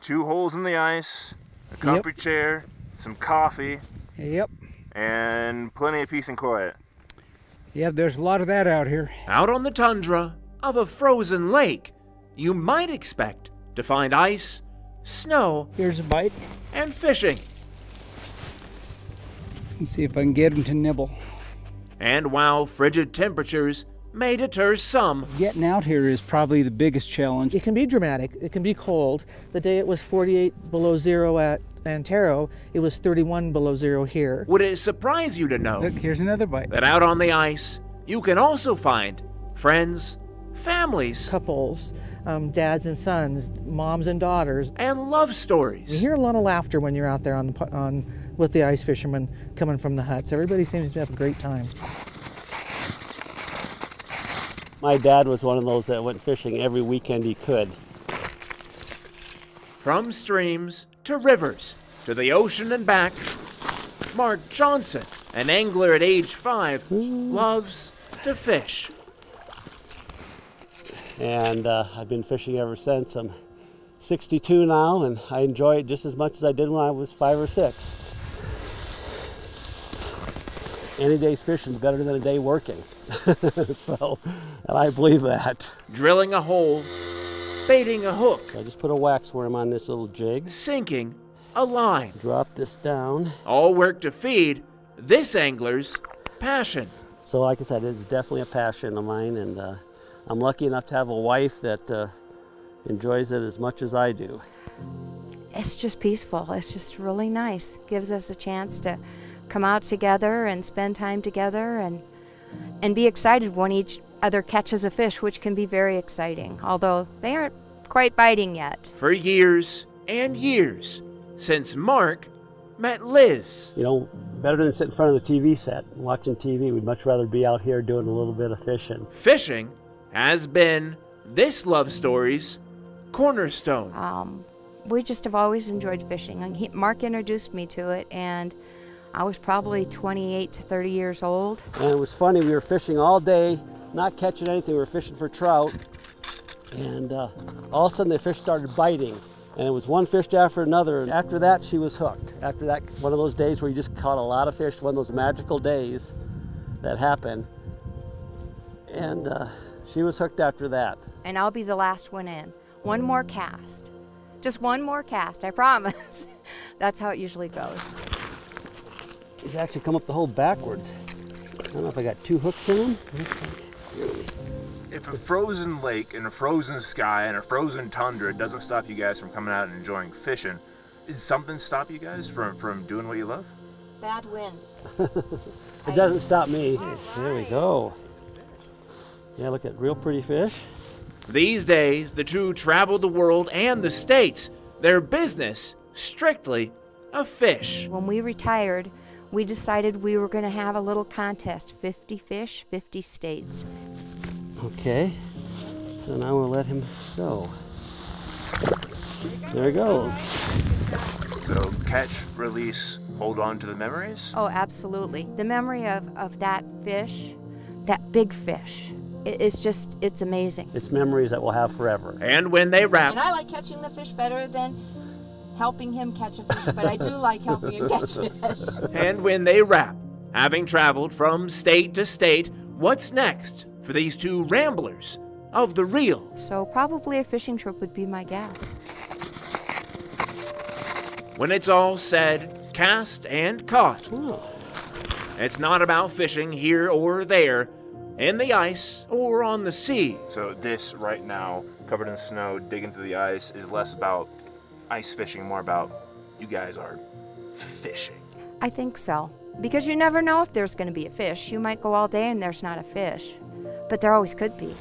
2 holes in the ice, a comfy chair, some coffee. Yep. And plenty of peace and quiet. Yep, there's a lot of that out here. Out on the tundra of a frozen lake, you might expect to find ice, snow, Here's a bite. and fishing. Let's see if I can get him to nibble. And while frigid temperatures may deter some, Getting out here is probably the biggest challenge. It can be dramatic. It can be cold. The day it was 48 below zero at Antero, it was 31 below zero here. would it surprise you to know Look, here's another bite. that out on the ice, you can also find friends, families, Couples, dads and sons, moms and daughters. and love You stories. hear a lot of laughter when you're out there with the ice fishermen coming from the huts. Everybody seems to have a great time. My dad was one of those that went fishing every weekend he could. From streams to rivers to the ocean and back, Mark Johnson, an angler at age 5, loves to fish. And I've been fishing ever since. I'm 62 now, and I enjoy it just as much as I did when I was 5 or 6. Any day's fishing is better than a day working. So, and I believe that. Drilling a hole, baiting a hook, I just put a wax worm on this little jig, sinking a line. drop this down. All work to feed this angler's passion. So like I said, it's definitely a passion of mine, and I'm lucky enough to have a wife that enjoys it as much as I do. It's just peaceful. It's just really nice. Gives us a chance to come out together and spend time together and be excited when each other catches a fish, which can be very exciting, although they aren't quite biting yet. For years and years since Mark met Liz. You know, better than sit in front of the TV set and watching TV. We'd much rather be out here doing a little bit of fishing. Fishing has been this love story's cornerstone. We just have always enjoyed fishing. And Mark introduced me to it, and I was probably 28 to 30 years old. And it was funny, we were fishing all day, not catching anything. We were fishing for trout, and all of a sudden the fish started biting. And it was one fish after another, and after that she was hooked. After that, one of those days where you just caught a lot of fish, one of those magical days that happen. And she was hooked after that. And I'll be the last one in. One more cast. Just one more cast, I promise. That's how it usually goes. He's actually come up the hole backwards. I don't know if I got 2 hooks in him. If a frozen lake and a frozen sky and a frozen tundra doesn't stop you guys from coming out and enjoying fishing, is something stop you guys from doing what you love? Bad wind. It doesn't stop me. There we go. Yeah, look at real pretty fish. These days, the two travel the world and the states. Their business, strictly a fish. When we retired, we decided we were going to have a little contest, 50 fish, 50 states. Okay, so now we'll let him go. There he goes. So catch, release, hold on to the memories? Oh, absolutely. The memory of that fish, that big fish, it's amazing. It's memories that we'll have forever. And when they wrap, And I like catching the fish better than helping him catch a fish, but I do like helping him catch fish. and when they wrap, having traveled from state to state, what's next for these two ramblers of the reel? So probably a fishing trip would be my guess. When it's all said, cast and caught. Oh. It's not about fishing here or there, in the ice or on the sea. So this right now, covered in snow, digging through the ice, is less about ice fishing, more about you guys are fishing. I think so. Because you never know if there's going to be a fish. You might go all day and there's not a fish. But there always could be.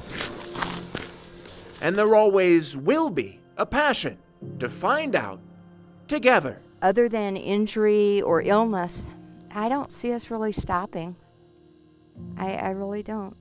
And there always will be a passion to find out together. Other than injury or illness, I don't see us really stopping. I really don't.